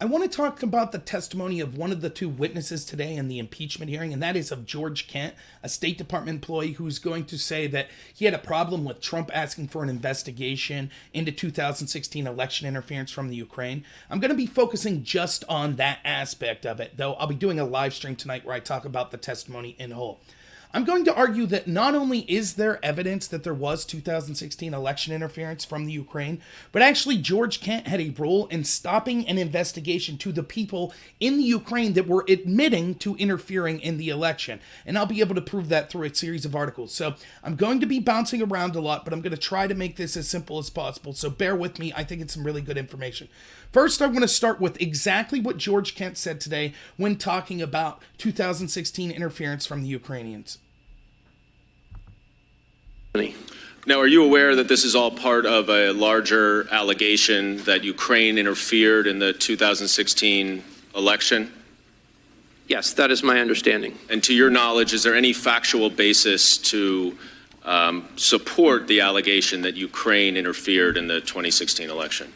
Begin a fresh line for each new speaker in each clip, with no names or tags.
I want to talk about the testimony of one of the two witnesses today in the impeachment hearing, and that is of George Kent, a State Department employee who's going to say that he had a problem with Trump asking for an investigation into 2016 election interference from the Ukraine. I'm going to be focusing just on that aspect of it, though I'll be doing a live stream tonight where I talk about the testimony in whole. I'm going to argue that not only is there evidence that there was 2016 election interference from the Ukraine, but actually George Kent had a role in stopping an investigation to the people in the Ukraine that were admitting to interfering in the election. And I'll be able to prove that through a series of articles. So I'm going to be bouncing around a lot, but I'm going to try to make this as simple as possible. So bear with me. I think it's some really good information. First, I want to start with exactly what George Kent said today when talking about 2016 interference from the Ukrainians.
Now, are you aware that this is all part of a larger allegation that Ukraine interfered in the 2016 election?
Yes, that is my understanding.
And to your knowledge, is there any factual basis to support the allegation that Ukraine interfered in the 2016 election?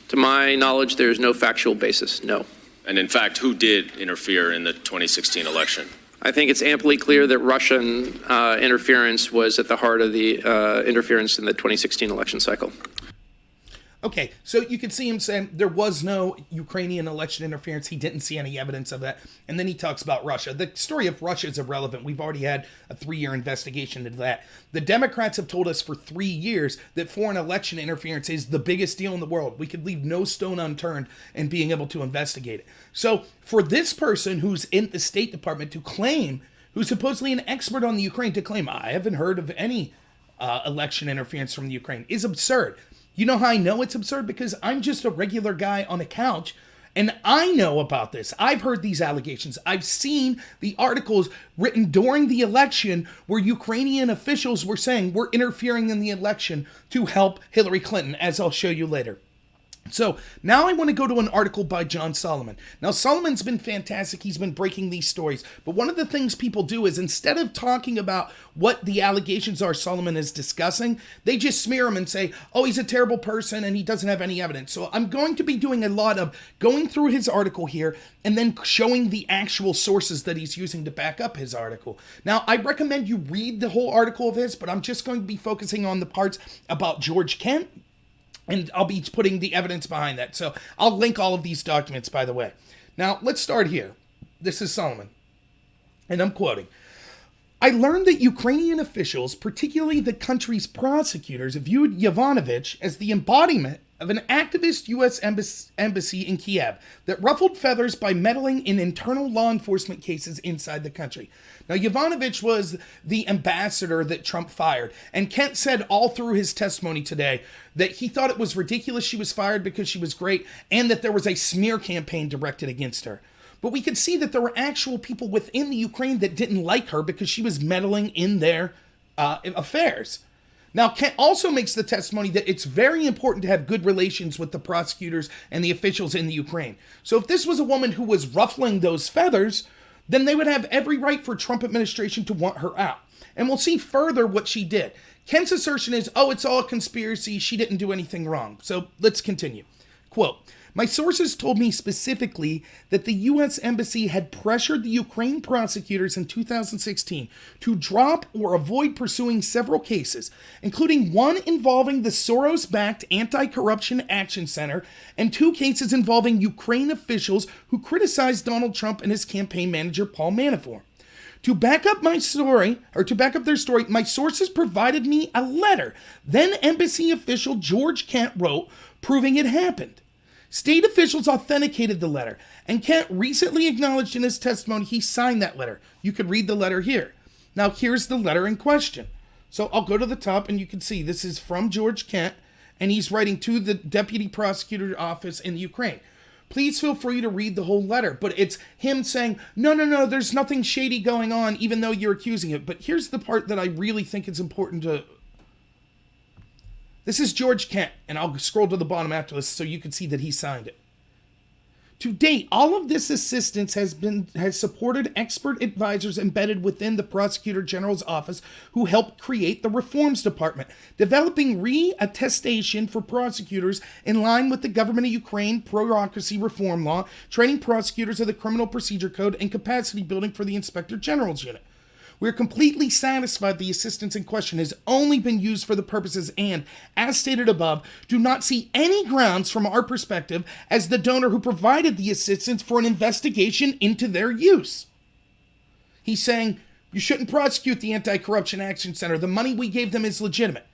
To my knowledge, there is no factual basis, no.
And in fact, who did interfere in the 2016 election?
I think it's amply clear that Russian interference was at the heart of the interference in the 2016 election cycle.
Okay, so you can see him saying there was no Ukrainian election interference. He didn't see any evidence of that. And then he talks about Russia. The story of Russia is irrelevant. We've already had a 3-year investigation into that. The Democrats have told us for 3 years that foreign election interference is the biggest deal in the world. We could leave no stone unturned in being able to investigate it. So for this person who's in the State Department to claim, who's supposedly an expert on the Ukraine, to claim, I haven't heard of any election interference from the Ukraine, is absurd. You know how I know it's absurd? Because I'm just a regular guy on a couch, and I know about this. I've heard these allegations. I've seen the articles written during the election where Ukrainian officials were saying we're interfering in the election to help Hillary Clinton, as I'll show you later. So now I want to go to an article by John Solomon. Now, Solomon's been fantastic. He's been breaking these stories. But one of the things people do is instead of talking about what the allegations are Solomon is discussing, they just smear him and say, oh, he's a terrible person and he doesn't have any evidence. So I'm going to be doing a lot of going through his article here and then showing the actual sources that he's using to back up his article. Now, I recommend you read the whole article of his, but I'm just going to be focusing on the parts about George Kent. And I'll be putting the evidence behind that. So I'll link all of these documents, by the way. Now, let's start here. This is Solomon. And I'm quoting. I learned that Ukrainian officials, particularly the country's prosecutors, viewed Yovanovitch as the embodiment of an activist U.S. embassy in Kiev that ruffled feathers by meddling in internal law enforcement cases inside the country. Now, Yovanovitch was the ambassador that Trump fired, and Kent said all through his testimony today that he thought it was ridiculous she was fired because she was great, and that there was a smear campaign directed against her. But we could see that there were actual people within the Ukraine that didn't like her because she was meddling in their affairs. Now, Kent also makes the testimony that it's very important to have good relations with the prosecutors and the officials in the Ukraine. So if this was a woman who was ruffling those feathers, then they would have every right for Trump administration to want her out. And we'll see further what she did. Kent's assertion is, oh, it's all a conspiracy. She didn't do anything wrong. So let's continue. Quote, my sources told me specifically that the U.S. Embassy had pressured the Ukraine prosecutors in 2016 to drop or avoid pursuing several cases, including one involving the Soros-backed Anti-Corruption Action Center and 2 cases involving Ukraine officials who criticized Donald Trump and his campaign manager, Paul Manafort. To back up their story, my sources provided me a letter then embassy official George Kent wrote proving it happened. State officials authenticated the letter, and Kent recently acknowledged in his testimony he signed that letter. You could read the letter here. Now, here's the letter in question. So I'll go to the top, and you can see this is from George Kent, and he's writing to the Deputy Prosecutor Office in Ukraine. Please feel free to read the whole letter, but it's him saying, no, there's nothing shady going on, even though you're accusing it. But here's the part that I really think is important to... This is George Kent, and I'll scroll to the bottom after this so you can see that he signed it. To date, all of this assistance has supported expert advisors embedded within the Prosecutor General's office who helped create the Reforms Department, developing re-attestation for prosecutors in line with the government of Ukraine bureaucracy reform law, training prosecutors of the Criminal Procedure Code, and capacity building for the Inspector General's unit. We are completely satisfied the assistance in question has only been used for the purposes and, as stated above, do not see any grounds from our perspective as the donor who provided the assistance for an investigation into their use. He's saying, you shouldn't prosecute the Anti-Corruption Action Center. The money we gave them is legitimate.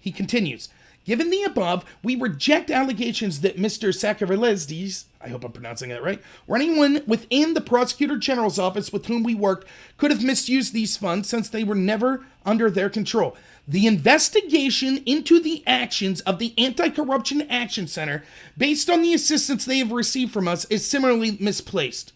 He continues, given the above, we reject allegations that Mr. Sakarvelesdis, I hope I'm pronouncing that right, or anyone within the Prosecutor General's office with whom we worked could have misused these funds since they were never under their control. The investigation into the actions of the Anti-Corruption Action Center, based on the assistance they have received from us, is similarly misplaced.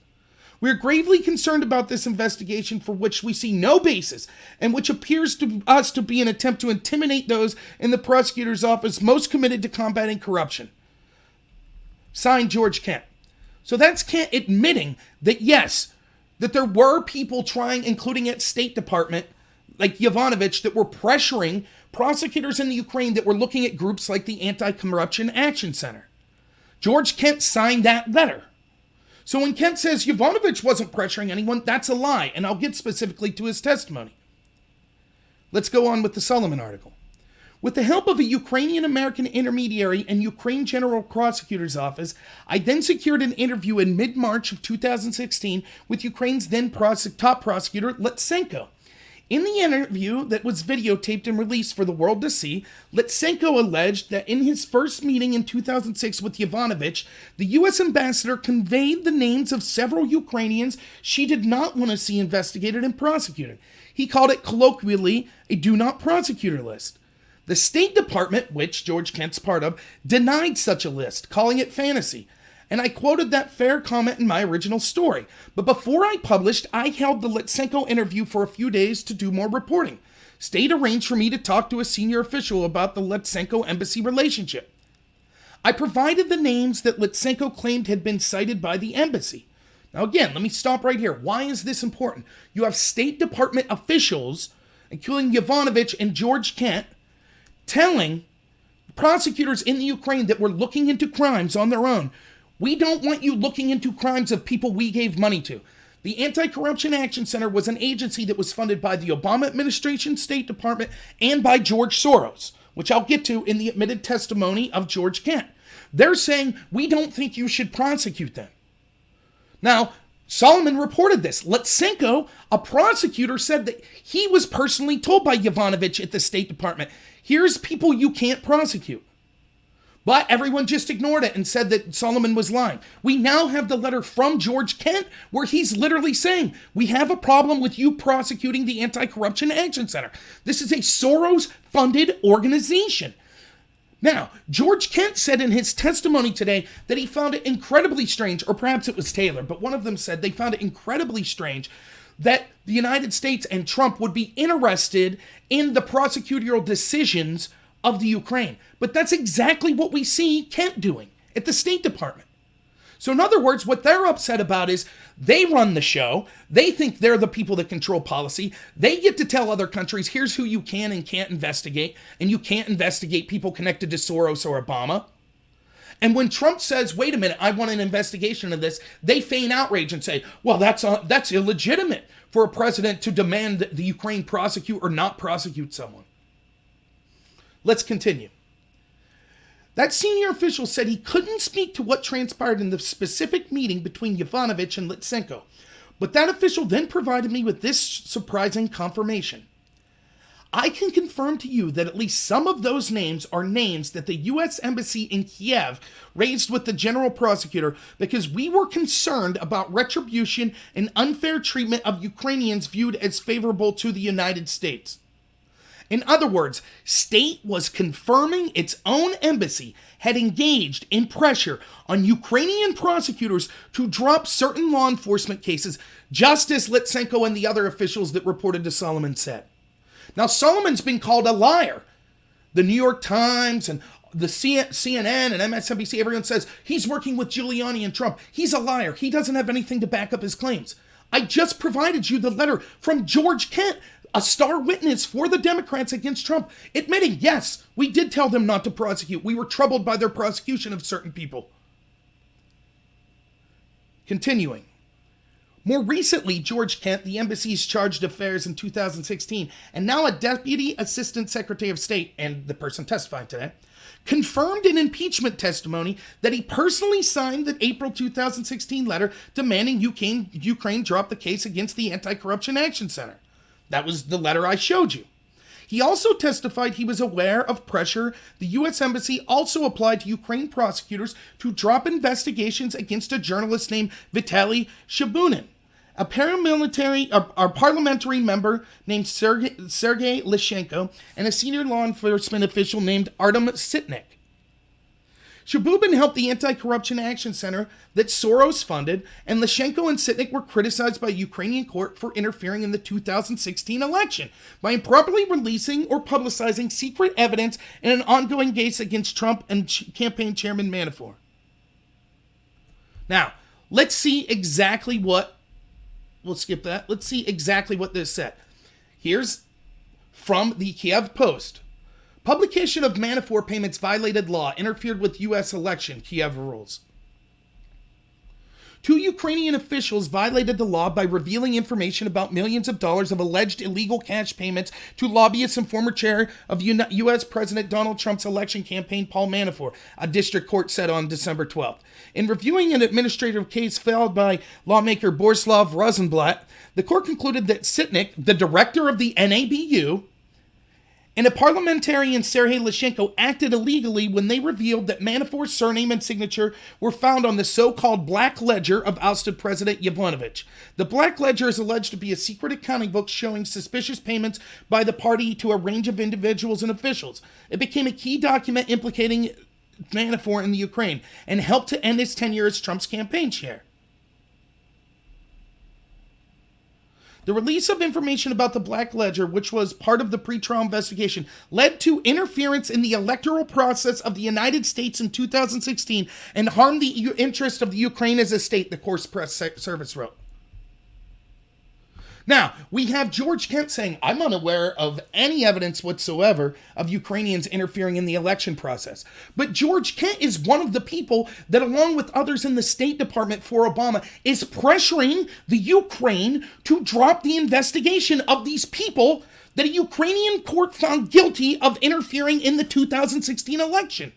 We are gravely concerned about this investigation for which we see no basis and which appears to us to be an attempt to intimidate those in the prosecutor's office most committed to combating corruption. Signed, George Kent. So that's Kent admitting that yes, that there were people trying, including at State Department, like Yovanovitch, that were pressuring prosecutors in the Ukraine that were looking at groups like the Anti-Corruption Action Center. George Kent signed that letter. So when Kent says Yovanovitch wasn't pressuring anyone, that's a lie, and I'll get specifically to his testimony. Let's go on with the Solomon article. With the help of a Ukrainian-American intermediary and Ukraine General Prosecutor's Office, I then secured an interview in mid-March of 2016 with Ukraine's then top prosecutor, Leschenko. In the interview that was videotaped and released for the world to see, Leschenko alleged that in his first meeting in 2006 with Yovanovitch, the U.S. ambassador conveyed the names of several Ukrainians she did not want to see investigated and prosecuted. He called it colloquially a do not prosecutor list. The State Department, which George Kent's part of, denied such a list, calling it fantasy. And I quoted that fair comment in my original story. But before I published, I held the Leschenko interview for a few days to do more reporting. State arranged for me to talk to a senior official about the Leschenko embassy relationship. I provided the names that Leschenko claimed had been cited by the embassy. Now again, let me stop right here. Why is this important? You have State Department officials, including Yovanovitch and George Kent, telling prosecutors in the Ukraine that were looking into crimes on their own, we don't want you looking into crimes of people we gave money to. The Anti-Corruption Action Center was an agency that was funded by the Obama administration, State Department, and by George Soros, which I'll get to in the admitted testimony of George Kent. They're saying, we don't think you should prosecute them. Now, Solomon reported this. Leschenko, a prosecutor, said that he was personally told by Yovanovitch at the State Department, here's people you can't prosecute. But everyone just ignored it and said that Solomon was lying. We now have the letter from George Kent where he's literally saying, we have a problem with you prosecuting the Anti-Corruption Action Center. This is a Soros-funded organization. Now, George Kent said in his testimony today that he found it incredibly strange, or perhaps it was Taylor, but one of them said they found it incredibly strange that the United States and Trump would be interested in the prosecutorial decisions of the Ukraine. But that's exactly what we see Kent doing at the State Department. So in other words, what they're upset about is they run the show. They think they're the people that control policy. They get to tell other countries, here's who you can and can't investigate, and you can't investigate people connected to Soros or Obama. And when Trump says, wait a minute, I want an investigation of this, they feign outrage and say, well, that's illegitimate for a president to demand that the Ukraine prosecute or not prosecute someone. Let's continue. That senior official said he couldn't speak to what transpired in the specific meeting between Yovanovitch and Leschenko, but that official then provided me with this surprising confirmation. I can confirm to you that at least some of those names are names that the U.S. Embassy in Kiev raised with the general prosecutor because we were concerned about retribution and unfair treatment of Ukrainians viewed as favorable to the United States. In other words, State was confirming its own embassy had engaged in pressure on Ukrainian prosecutors to drop certain law enforcement cases, just as Leschenko and the other officials that reported to Solomon said. Now, Solomon's been called a liar. The New York Times and CNN and MSNBC, everyone says he's working with Giuliani and Trump. He's a liar. He doesn't have anything to back up his claims. I just provided you the letter from George Kent, a star witness for the Democrats against Trump, admitting, yes, we did tell them not to prosecute. We were troubled by their prosecution of certain people. Continuing. More recently, George Kent, the embassy's chargé d'affaires in 2016, and now a Deputy Assistant Secretary of State, and the person testifying today, confirmed in impeachment testimony that he personally signed the April 2016 letter demanding Ukraine drop the case against the Anti-Corruption Action Center. That was the letter I showed you. He also testified he was aware of pressure the U.S. Embassy also applied to Ukraine prosecutors to drop investigations against a journalist named Vitaly Shabunin, a parliamentary member named Sergei Leschenko, and a senior law enforcement official named Artem Sytnyk. Shabunin helped the Anti-Corruption Action Center that Soros funded, and Leschenko and Sytnyk were criticized by a Ukrainian court for interfering in the 2016 election by improperly releasing or publicizing secret evidence in an ongoing case against Trump and campaign chairman Manafort. Now, let's see exactly what... We'll skip that. Let's see exactly what this said. Here's from the Kiev Post. Publication of Manafort payments violated law, interfered with U.S. election, Kiev rules. 2 Ukrainian officials violated the law by revealing information about millions of dollars of alleged illegal cash payments to lobbyists and former chair of U.S. President Donald Trump's election campaign, Paul Manafort, a district court said on December 12th. In reviewing an administrative case filed by lawmaker Borislav Rosenblatt, the court concluded that Sytnyk, the director of the NABU, and a parliamentarian, Sergei Leschenko, acted illegally when they revealed that Manafort's surname and signature were found on the so-called Black Ledger of ousted President Yovanovitch. The Black Ledger is alleged to be a secret accounting book showing suspicious payments by the party to a range of individuals and officials. It became a key document implicating Manafort in the Ukraine and helped to end his tenure as Trump's campaign chair. The release of information about the Black Ledger, which was part of the pretrial investigation, led to interference in the electoral process of the United States in 2016 and harmed the interest of the Ukraine as a state, the Course Press Service wrote. Now, we have George Kent saying, I'm unaware of any evidence whatsoever of Ukrainians interfering in the election process. But George Kent is one of the people that, along with others in the State Department for Obama, is pressuring the Ukraine to drop the investigation of these people that a Ukrainian court found guilty of interfering in the 2016 election.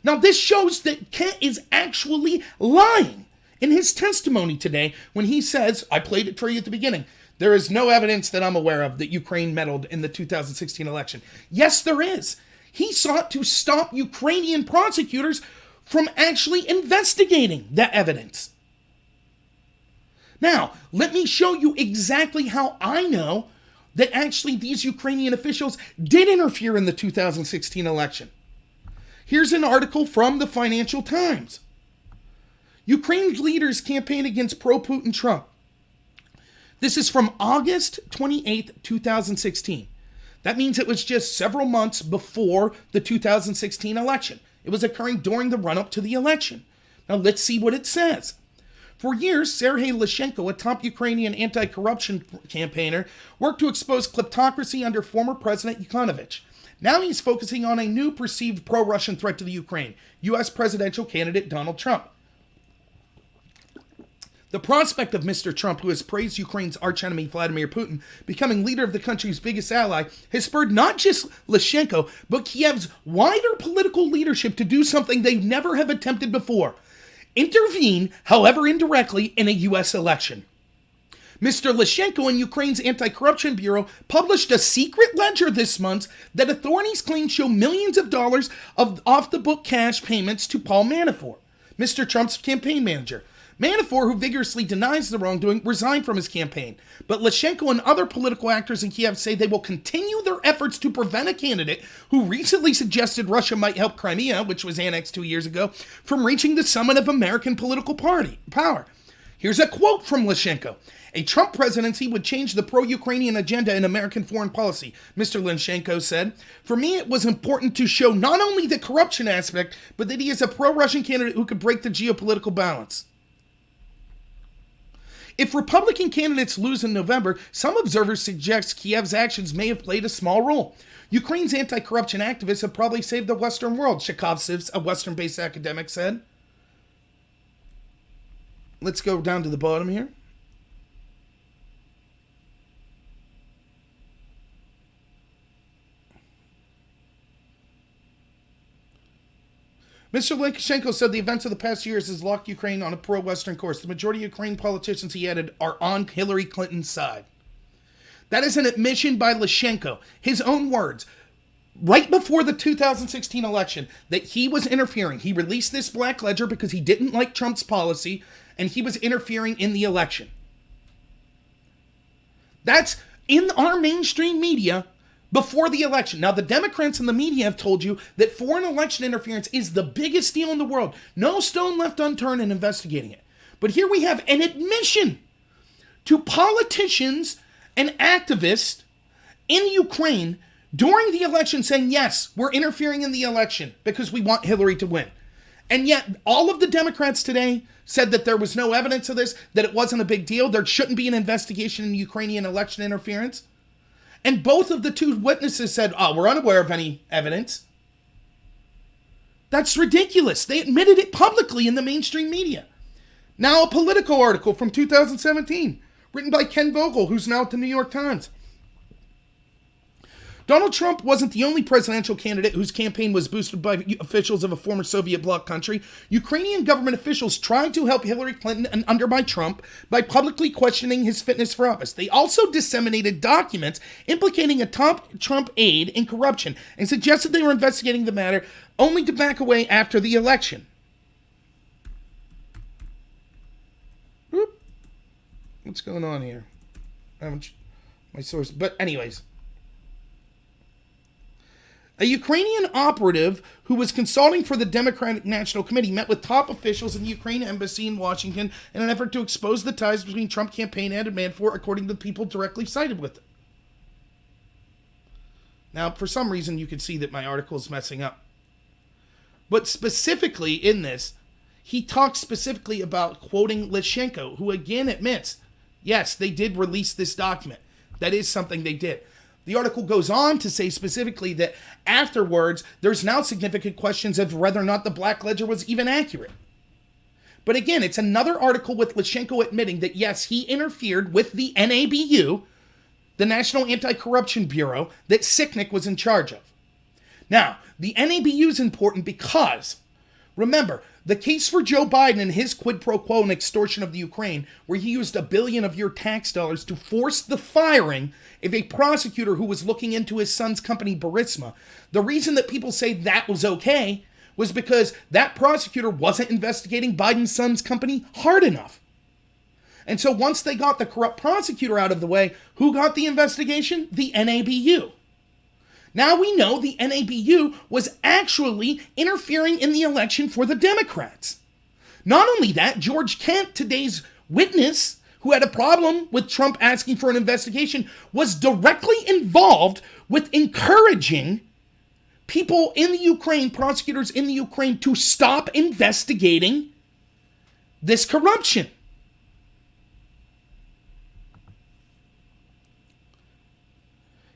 Now, this shows that Kent is actually lying in his testimony today when he says, I played it for you at the beginning, there is no evidence that I'm aware of that Ukraine meddled in the 2016 election. Yes, there is. He sought to stop Ukrainian prosecutors from actually investigating that evidence. Now, let me show you exactly how I know that actually these Ukrainian officials did interfere in the 2016 election. Here's an article from the Financial Times. Ukraine's leaders campaign against pro-Putin Trump. This is from August 28th, 2016. That means it was just several months before the 2016 election. It was occurring during the run-up to the election. Now let's see what it says. For years, Sergei Leschenko, a top Ukrainian anti-corruption campaigner, worked to expose kleptocracy under former President Yanukovych. Now he's focusing on a new perceived pro-Russian threat to the Ukraine, U.S. presidential candidate Donald Trump. The prospect of Mr. Trump, who has praised Ukraine's archenemy Vladimir Putin, becoming leader of the country's biggest ally, has spurred not just Leschenko, but Kiev's wider political leadership to do something they never have attempted before: intervene, however indirectly, in a U.S. election. Mr. Leschenko and Ukraine's Anti-Corruption Bureau published a secret ledger this month that authorities claim show millions of dollars of off-the-book cash payments to Paul Manafort, Mr. Trump's campaign manager. Manafort, who vigorously denies the wrongdoing, resigned from his campaign. But Leschenko and other political actors in Kiev say they will continue their efforts to prevent a candidate who recently suggested Russia might help Crimea, which was annexed 2 years ago, from reaching the summit of American political power. Here's a quote from Leschenko. A Trump presidency would change the pro-Ukrainian agenda in American foreign policy, Mr. Leschenko said. For me, it was important to show not only the corruption aspect, but that he is a pro-Russian candidate who could break the geopolitical balance. If Republican candidates lose in November, some observers suggest Kiev's actions may have played a small role. Ukraine's anti-corruption activists have probably saved the Western world, Shekovsivs, a Western-based academic, said. Let's go down to the bottom here. Mr. Leschenko said the events of the past years has locked Ukraine on a pro-Western course. The majority of Ukrainian politicians, he added, are on Hillary Clinton's side. That is an admission by Leschenko, his own words, right before the 2016 election, that he was interfering. He released this black ledger because he didn't like Trump's policy, and he was interfering in the election. That's in our mainstream media before the election. Now, the Democrats and the media have told you that foreign election interference is the biggest deal in the world. No stone left unturned in investigating it. But here we have an admission to politicians and activists in Ukraine during the election saying, yes, we're interfering in the election because we want Hillary to win. And yet, all of the Democrats today said that there was no evidence of this, that it wasn't a big deal, there shouldn't be an investigation in Ukrainian election interference. And both of the two witnesses said, oh, we're unaware of any evidence. That's ridiculous. They admitted it publicly in the mainstream media. Now a Politico article from 2017, written by Ken Vogel, who's now at the New York Times. Donald Trump wasn't the only presidential candidate whose campaign was boosted by officials of a former Soviet bloc country. Ukrainian government officials tried to help Hillary Clinton and undermine Trump by publicly questioning his fitness for office. They also disseminated documents implicating a top Trump aide in corruption and suggested they were investigating the matter only to back away after the election. Whoop. What's going on here? I haven't my source, but anyways. A Ukrainian operative who was consulting for the Democratic National Committee met with top officials in the Ukraine embassy in Washington in an effort to expose the ties between Trump campaign and Manafort, according to the people directly cited with it. Now, for some reason, you can see that my article is messing up. But specifically in this, he talks specifically about quoting Leschenko, who again admits, yes, they did release this document. That is something they did. The article goes on to say specifically that afterwards, there's now significant questions of whether or not the Black Ledger was even accurate. But again, it's another article with Leschenko admitting that, yes, he interfered with the NABU, the National Anti-Corruption Bureau, that Sytnyk was in charge of. Now, the NABU is important because, remember, the case for Joe Biden and his quid pro quo and extortion of the Ukraine, where he used $1 billion of your tax dollars to force the firing of a prosecutor who was looking into his son's company, Burisma. The reason that people say that was okay was because that prosecutor wasn't investigating Biden's son's company hard enough. And so once they got the corrupt prosecutor out of the way, who got the investigation? The NABU. Now we know the NABU was actually interfering in the election for the Democrats. Not only that, George Kent, today's witness, who had a problem with Trump asking for an investigation, was directly involved with encouraging people in the Ukraine, prosecutors in the Ukraine, to stop investigating this corruption.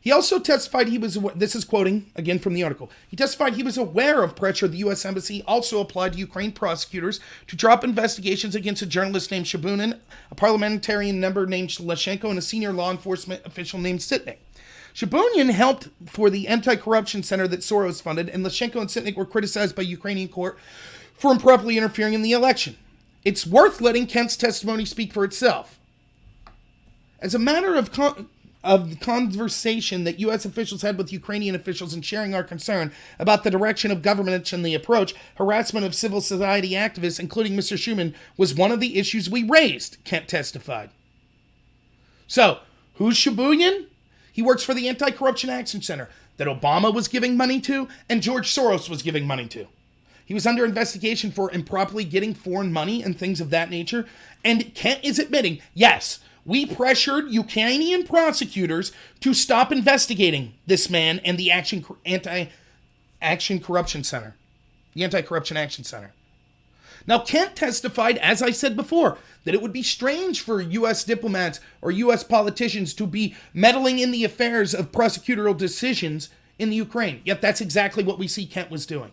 He also testified he was, this is quoting again from the article, he testified he was aware of pressure the U.S. Embassy also applied to Ukraine prosecutors to drop investigations against a journalist named Shabunin, a parliamentarian member named Leschenko, and a senior law enforcement official named Sytnyk. Shabunin helped for the anti-corruption center that Soros funded, and Leschenko and Sytnyk were criticized by Ukrainian court for improperly interfering in the election. It's worth letting Kent's testimony speak for itself. As a matter of the conversation that U.S. officials had with Ukrainian officials and sharing our concern about the direction of government and the approach, harassment of civil society activists, including Mr. Schuman, was one of the issues we raised, Kent testified. So, who's Shabunin? He works for the Anti-Corruption Action Center that Obama was giving money to and George Soros was giving money to. He was under investigation for improperly getting foreign money and things of that nature. And Kent is admitting, yes, we pressured Ukrainian prosecutors to stop investigating this man and the Anti-Corruption Action Center. Now, Kent testified, as I said before, that it would be strange for U.S. diplomats or U.S. politicians to be meddling in the affairs of prosecutorial decisions in the Ukraine. Yet that's exactly what we see Kent was doing.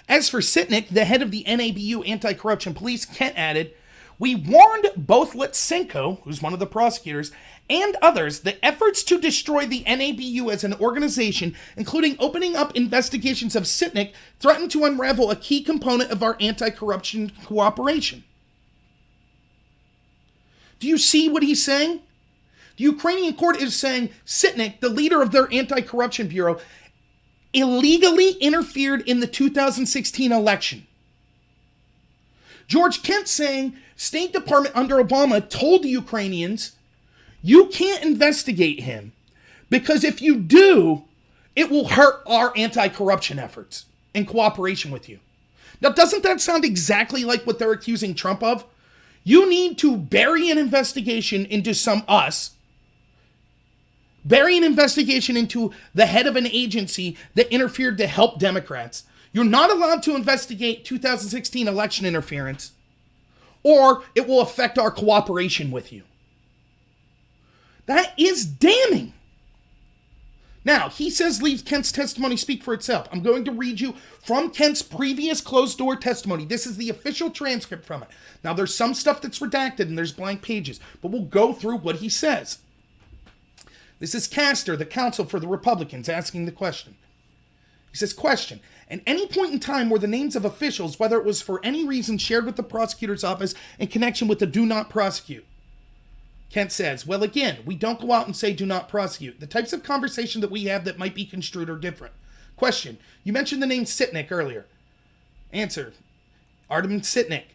As for Sytnyk, the head of the NABU anti-corruption police, Kent added, we warned both Leschenko, who's one of the prosecutors, and others that efforts to destroy the NABU as an organization, including opening up investigations of Sytnyk, threatened to unravel a key component of our anti-corruption cooperation. Do you see what he's saying? The Ukrainian court is saying Sytnyk, the leader of their anti-corruption bureau, illegally interfered in the 2016 election. George Kent saying State Department under Obama told the Ukrainians, you can't investigate him because if you do, it will hurt our anti-corruption efforts in cooperation with you. Now, doesn't that sound exactly like what they're accusing Trump of? You need to bury an investigation into bury an investigation into the head of an agency that interfered to help Democrats. You're not allowed to investigate 2016 election interference, or it will affect our cooperation with you. That is damning. Now, he says leave Kent's testimony speak for itself. I'm going to read you from Kent's previous closed-door testimony. This is the official transcript from it. Now, there's some stuff that's redacted and there's blank pages, but we'll go through what he says. This is Castor, the counsel for the Republicans, asking the question. He says, question, at any point in time were the names of officials, whether it was for any reason shared with the prosecutor's office in connection with the do not prosecute? Kent says, well, again, we don't go out and say do not prosecute. The types of conversation that we have that might be construed are different. Question, you mentioned the name Sytnyk earlier. Answer, Artem Sytnyk,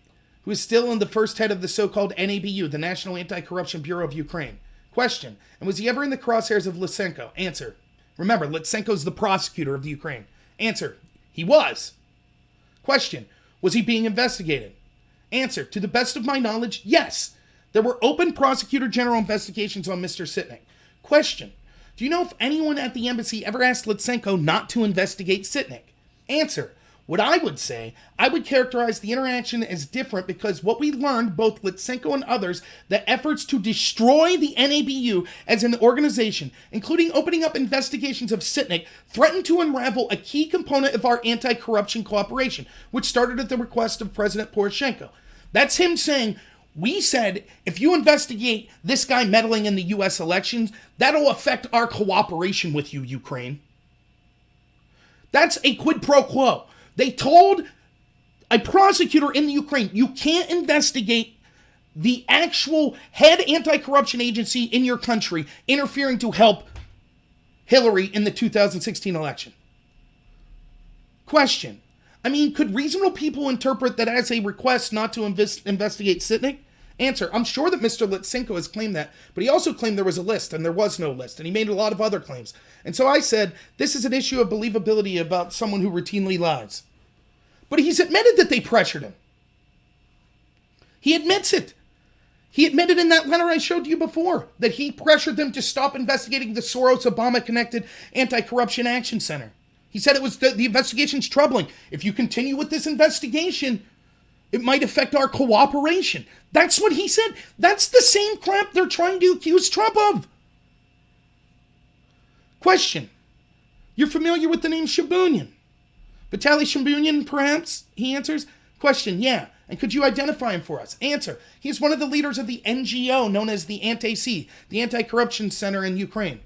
who is still in the first head of the so-called NABU, the National Anti-Corruption Bureau of Ukraine. Question, and was he ever in the crosshairs of Leschenko? Answer, remember, Leschenko's the prosecutor of the Ukraine. Answer, he was. Question, was he being investigated? Answer, to the best of my knowledge, yes. There were open prosecutor general investigations on Mr. Sytnyk. Question, do you know if anyone at the embassy ever asked Leschenko not to investigate Sytnyk? Answer, what I would say, I would characterize the interaction as different because what we learned, both Leschenko and others, the efforts to destroy the NABU as an organization, including opening up investigations of Sytnyk, threatened to unravel a key component of our anti-corruption cooperation, which started at the request of President Poroshenko. That's him saying, we said, if you investigate this guy meddling in the U.S. elections, that'll affect our cooperation with you, Ukraine. That's a quid pro quo. They told a prosecutor in the Ukraine, you can't investigate the actual head anti-corruption agency in your country interfering to help Hillary in the 2016 election. Question. I mean, could reasonable people interpret that as a request not to investigate Sytnyk? Answer. I'm sure that Mr. Leschenko has claimed that, but he also claimed there was a list, and there was no list, and he made a lot of other claims. And so I said, this is an issue of believability about someone who routinely lies. But he's admitted that they pressured him. He admits it. He admitted in that letter I showed you before that he pressured them to stop investigating the Soros-Obama-connected Anti-Corruption Action Center. He said it was the investigation's troubling. If you continue with this investigation, it might affect our cooperation. That's what he said. That's the same crap they're trying to accuse Trump of. Question. You're familiar with the name Shabunian? Vitaly Shabunian, perhaps? He answers. Question. Yeah. And could you identify him for us? Answer. He's one of the leaders of the NGO known as the ANTI-C, the Anti-Corruption Center in Ukraine.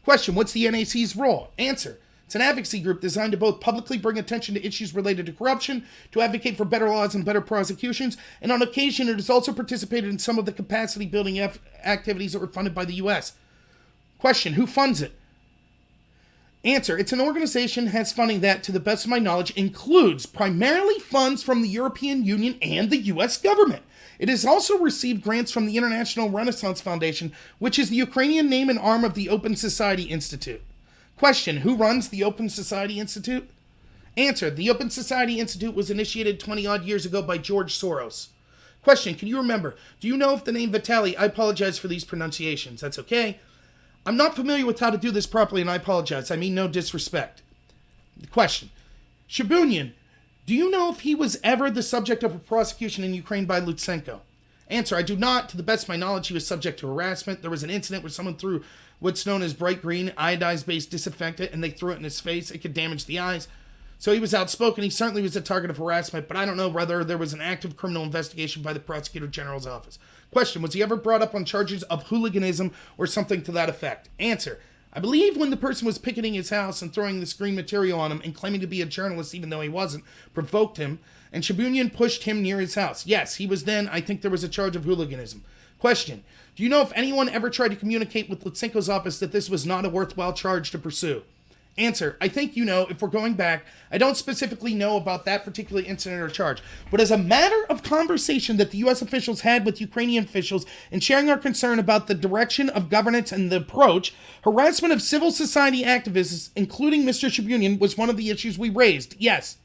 Question. What's the NAC's role? Answer. It's an advocacy group designed to both publicly bring attention to issues related to corruption, to advocate for better laws and better prosecutions, and on occasion it has also participated in some of the capacity building activities that were funded by the U.S. Question, who funds it? Answer, it's an organization has funding that, to the best of my knowledge, includes primarily funds from the European Union and the U.S. government. It has also received grants from the International Renaissance Foundation, which is the Ukrainian name and arm of the Open Society Institute. Question, who runs the Open Society Institute? Answer, the Open Society Institute was initiated 20-odd years ago by George Soros. Question, can you remember, do you know if the name Vitaly, I apologize for these pronunciations, that's okay. I'm not familiar with how to do this properly and I apologize, I mean no disrespect. Question, Shibunian, do you know if he was ever the subject of a prosecution in Ukraine by Leschenko? Answer, I do not. To the best of my knowledge, he was subject to harassment. There was an incident where someone threw what's known as bright green iodized-based disinfectant and they threw it in his face. It could damage the eyes. So he was outspoken. He certainly was a target of harassment, but I don't know whether there was an active criminal investigation by the Prosecutor General's office. Question, was he ever brought up on charges of hooliganism or something to that effect? Answer, I believe when the person was picketing his house and throwing this green material on him and claiming to be a journalist even though he wasn't, provoked him, and Shibunian pushed him near his house. Yes, he was then, I think there was a charge of hooliganism. Question, do you know if anyone ever tried to communicate with Leschenko's office that this was not a worthwhile charge to pursue? Answer, I think you know, if we're going back, I don't specifically know about that particular incident or charge, but as a matter of conversation that the U.S. officials had with Ukrainian officials and sharing our concern about the direction of governance and the approach, harassment of civil society activists, including Mr. Shibunian, was one of the issues we raised. Yes.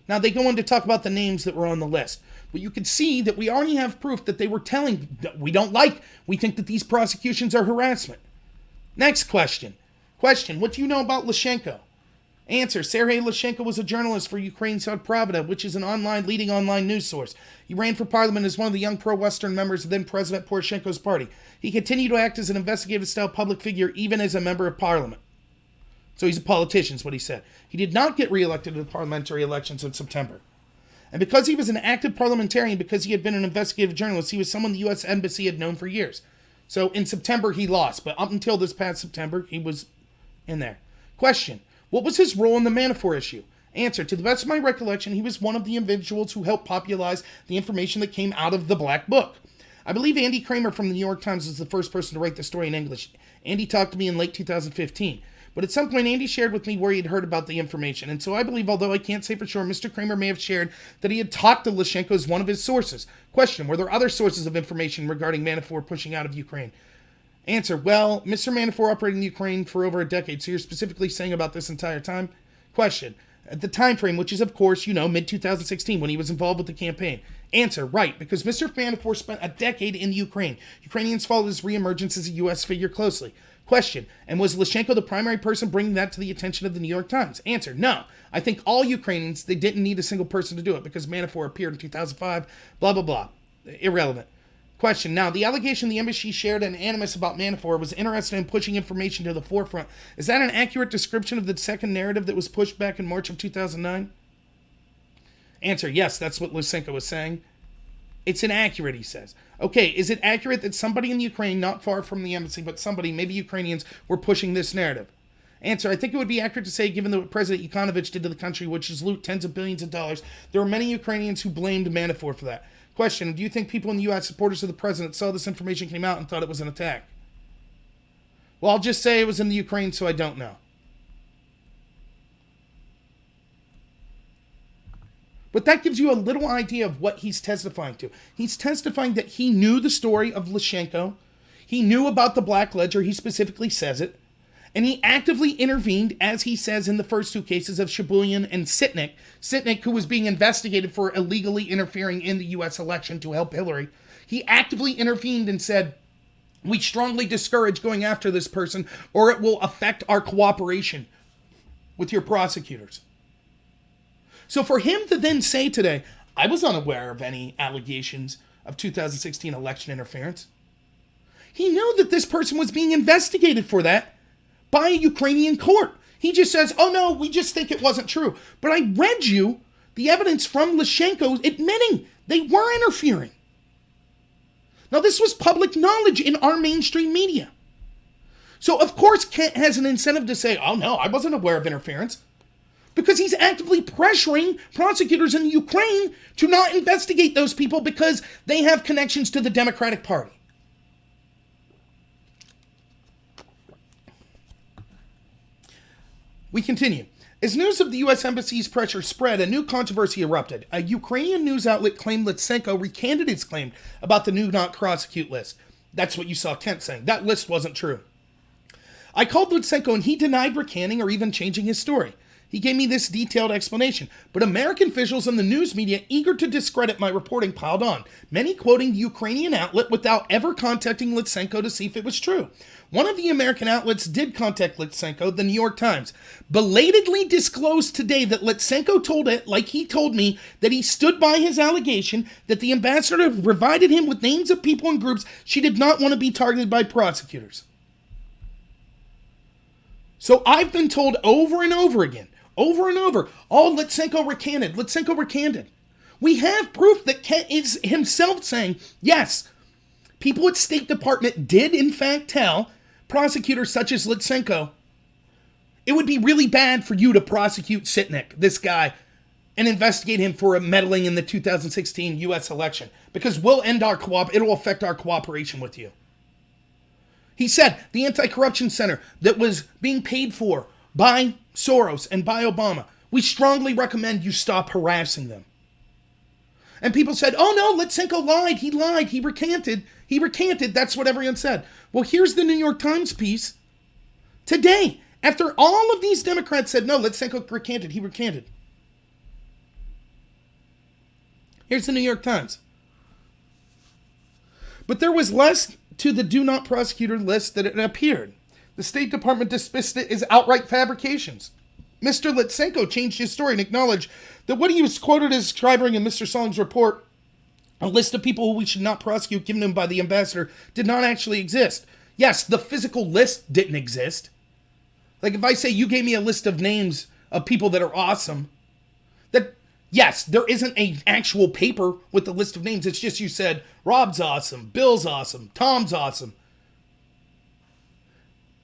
Now, they go on to talk about the names that were on the list. But you can see that we already have proof that they were telling that we think that these prosecutions are harassment. Next question. Question, what do you know about Leschenko? Answer, Sergei Leschenko was a journalist for Ukraine South Pravda, which is an leading online news source. He ran for parliament as one of the young pro-Western members of then-President Poroshenko's party. He continued to act as an investigative-style public figure even as a member of parliament. So he's a politician, is what he said. He did not get reelected in the parliamentary elections in September. And because he was an active parliamentarian, because he had been an investigative journalist, he was someone the U.S. Embassy had known for years. So in September, he lost. But up until this past September, he was in there. Question, what was his role in the Manafort issue? Answer, to the best of my recollection, he was one of the individuals who helped popularize the information that came out of the Black Book. I believe Andy Kramer from the New York Times was the first person to write the story in English. Andy talked to me in late 2015. But at some point, Andy shared with me where he had heard about the information. And so I believe, although I can't say for sure, Mr. Kramer may have shared that he had talked to Leschenko as one of his sources. Question, were there other sources of information regarding Manafort pushing out of Ukraine? Answer, well, Mr. Manafort operated in Ukraine for over a decade, so you're specifically saying about this entire time? Question, at the time frame, which is, of course, mid-2016, when he was involved with the campaign. Answer, right, because Mr. Manafort spent a decade in Ukraine. Ukrainians followed his reemergence as a U.S. figure closely. Question, and was Leschenko the primary person bringing that to the attention of the New York Times? Answer, no. I think all Ukrainians, they didn't need a single person to do it because Manafort appeared in 2005, blah, blah, blah. Irrelevant. Question, now, the allegation the embassy shared an animus about Manafort was interested in pushing information to the forefront. Is that an accurate description of the second narrative that was pushed back in March of 2009? Answer, yes, that's what Leschenko was saying. It's inaccurate, he says. Okay, is it accurate that somebody in Ukraine, not far from the embassy, but somebody, maybe Ukrainians, were pushing this narrative? Answer, I think it would be accurate to say, given what President Yanukovych did to the country, which is loot tens of billions of dollars, there were many Ukrainians who blamed Manafort for that. Question, do you think people in the U.S., supporters of the president, saw this information came out and thought it was an attack? Well, I'll just say it was in the Ukraine, so I don't know. But that gives you a little idea of what he's testifying to. He's testifying that he knew the story of Leschenko. He knew about the Black Ledger. He specifically says it. And he actively intervened, as he says in the first two cases of Shibunian and Sytnyk. Sytnyk, who was being investigated for illegally interfering in the U.S. election to help Hillary. He actively intervened and said, we strongly discourage going after this person or it will affect our cooperation with your prosecutors. So for him to then say today, I was unaware of any allegations of 2016 election interference. He knew that this person was being investigated for that by a Ukrainian court. He just says, oh no, we just think it wasn't true. But I read you the evidence from Leschenko admitting they were interfering. Now this was public knowledge in our mainstream media. So of course Kent has an incentive to say, oh no, I wasn't aware of interference. Because he's actively pressuring prosecutors in Ukraine to not investigate those people because they have connections to the Democratic Party. We continue. As news of the U.S. Embassy's pressure spread, a new controversy erupted. A Ukrainian news outlet claimed Leschenko recanted his claim about the new not prosecute list. That's what you saw Kent saying. That list wasn't true. I called Leschenko and he denied recanting or even changing his story. He gave me this detailed explanation, but American officials and the news media, eager to discredit my reporting, piled on, many quoting the Ukrainian outlet without ever contacting Leschenko to see if it was true. One of the American outlets did contact Leschenko, the New York Times, belatedly disclosed today that Leschenko told it, like he told me, that he stood by his allegation that the ambassador provided him with names of people and groups she did not want to be targeted by prosecutors. So I've been told over and over again, Leschenko recanted. We have proof that Kent is himself saying, yes, people at State Department did in fact tell prosecutors such as Leschenko, it would be really bad for you to prosecute Sytnyk, this guy, and investigate him for meddling in the 2016 U.S. election, because we'll end it'll affect our cooperation with you. He said the anti-corruption center that was being paid for by Soros and by Obama, we strongly recommend you stop harassing them. And people said, oh no, Leschenko lied, he recanted, that's what everyone said. Well, here's the New York Times piece today, after all of these Democrats said, no, Leschenko recanted, he recanted. Here's the New York Times. But there was less to the do not prosecutor list that it appeared. The State Department dismissed it as outright fabrications. Mr. Leschenko changed his story and acknowledged that what he was quoted as describing in Mr. Song's report, a list of people who we should not prosecute given him by the ambassador, did not actually exist. Yes, the physical list didn't exist. Like if I say you gave me a list of names of people that are awesome, that yes, there isn't an actual paper with the list of names. It's just you said, Rob's awesome, Bill's awesome, Tom's awesome.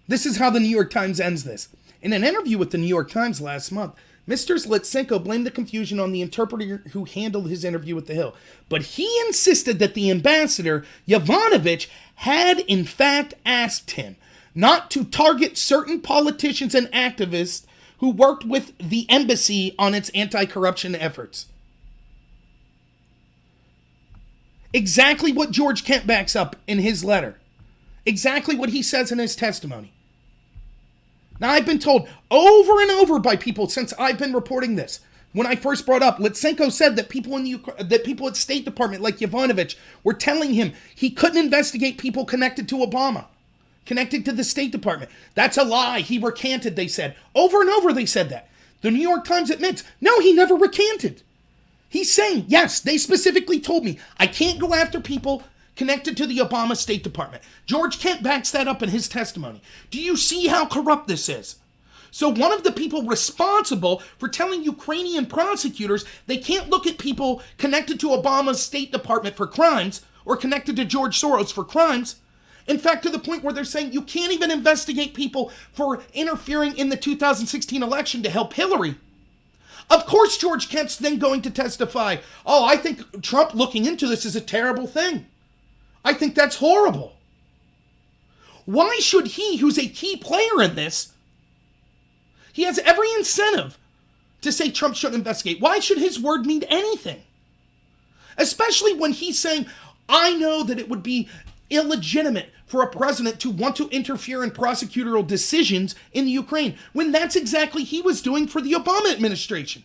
This is how the New York Times ends this. In an interview with the New York Times last month, Mr. Leschenko blamed the confusion on the interpreter who handled his interview with The Hill. But he insisted that the ambassador, Yovanovitch, had in fact asked him not to target certain politicians and activists who worked with the embassy on its anti-corruption efforts. Exactly what George Kent backs up in his letter. Exactly what he says in his testimony. Now, I've been told over and over by people since I've been reporting this. When I first brought up, Leschenko said that people at State Department like Yovanovitch were telling him he couldn't investigate people connected to Obama, connected to the State Department. That's a lie. He recanted, they said. Over and over they said that. The New York Times admits, no, he never recanted. He's saying, yes, they specifically told me I can't go after people connected to the Obama State Department. George Kent backs that up in his testimony. Do you see how corrupt this is? So one of the people responsible for telling Ukrainian prosecutors they can't look at people connected to Obama's State Department for crimes or connected to George Soros for crimes. In fact, to the point where they're saying you can't even investigate people for interfering in the 2016 election to help Hillary. Of course, George Kent's then going to testify, oh, I think Trump looking into this is a terrible thing. I think that's horrible. Why should he, who's a key player in this, he has every incentive to say Trump shouldn't investigate. Why should his word mean anything? Especially when he's saying, I know that it would be illegitimate for a president to want to interfere in prosecutorial decisions in the Ukraine, when that's exactly he was doing for the Obama administration.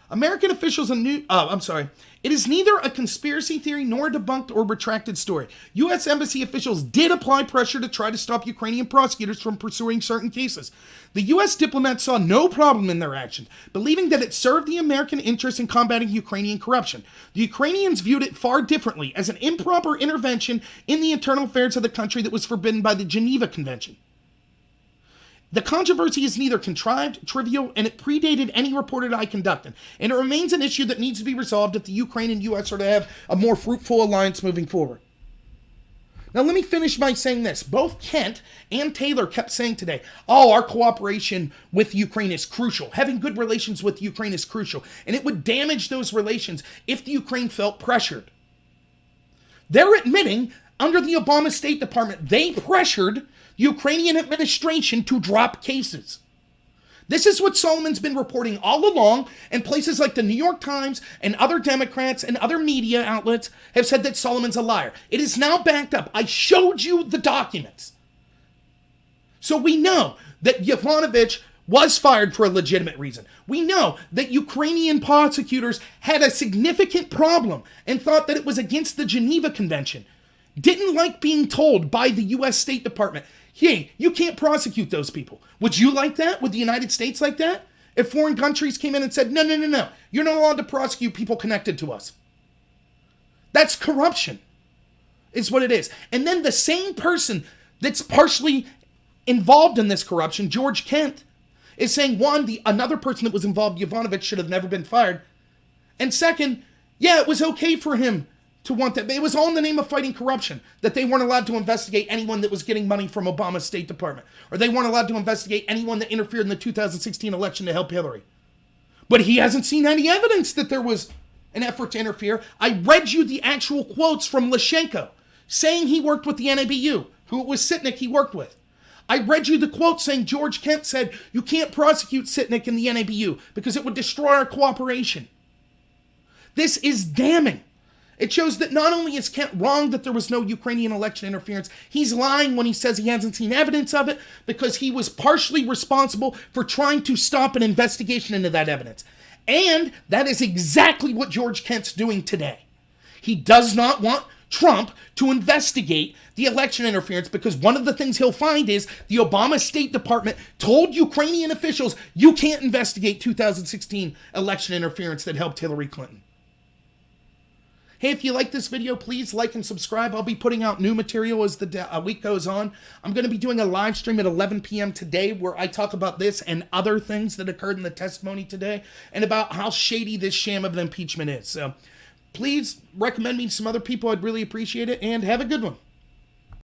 American officials it is neither a conspiracy theory nor a debunked or retracted story. U.S. Embassy officials did apply pressure to try to stop Ukrainian prosecutors from pursuing certain cases. The U.S. diplomats saw no problem in their actions, believing that it served the American interest in combating Ukrainian corruption. The Ukrainians viewed it far differently, as an improper intervention in the internal affairs of the country that was forbidden by the Geneva Convention. The controversy is neither contrived, trivial, and it predated any reported eye conducting, and it remains an issue that needs to be resolved if the Ukraine and U.S. are to have a more fruitful alliance moving forward. Now let me finish by saying this. Both Kent and Taylor kept saying today, oh, our cooperation with Ukraine is crucial. Having good relations with Ukraine is crucial, and it would damage those relations if the Ukraine felt pressured. They're admitting, under the Obama State Department, they pressured the Ukrainian administration to drop cases. This is what Solomon's been reporting all along, and places like the New York Times and other Democrats and other media outlets have said that Solomon's a liar. It is now backed up. I showed you the documents. So we know that Yovanovitch was fired for a legitimate reason. We know that Ukrainian prosecutors had a significant problem and thought that it was against the Geneva Convention. Didn't like being told by the U.S. State Department, hey, you can't prosecute those people. Would you like that? Would the United States like that? If foreign countries came in and said, no, you're not allowed to prosecute people connected to us. That's corruption, is what it is. And then the same person that's partially involved in this corruption, George Kent, is saying, one, another person that was involved, Yovanovitch, should have never been fired. And second, yeah, it was okay for him to want that. It was all in the name of fighting corruption, that they weren't allowed to investigate anyone that was getting money from Obama's State Department, or they weren't allowed to investigate anyone that interfered in the 2016 election to help Hillary. But he hasn't seen any evidence that there was an effort to interfere. I read you the actual quotes from Leschenko saying he worked with the NABU, who it was Sytnyk he worked with. I read you the quote saying George Kent said, you can't prosecute Sytnyk in the NABU because it would destroy our cooperation. This is damning. It shows that not only is Kent wrong that there was no Ukrainian election interference, he's lying when he says he hasn't seen evidence of it because he was partially responsible for trying to stop an investigation into that evidence. And that is exactly what George Kent's doing today. He does not want Trump to investigate the election interference because one of the things he'll find is the Obama State Department told Ukrainian officials, you can't investigate 2016 election interference that helped Hillary Clinton. Hey, if you like this video, please like and subscribe. I'll be putting out new material as the week goes on. I'm going to be doing a live stream at 11 p.m. today where I talk about this and other things that occurred in the testimony today and about how shady this sham of an impeachment is. So please recommend me to some other people. I'd really appreciate it, and have a good one.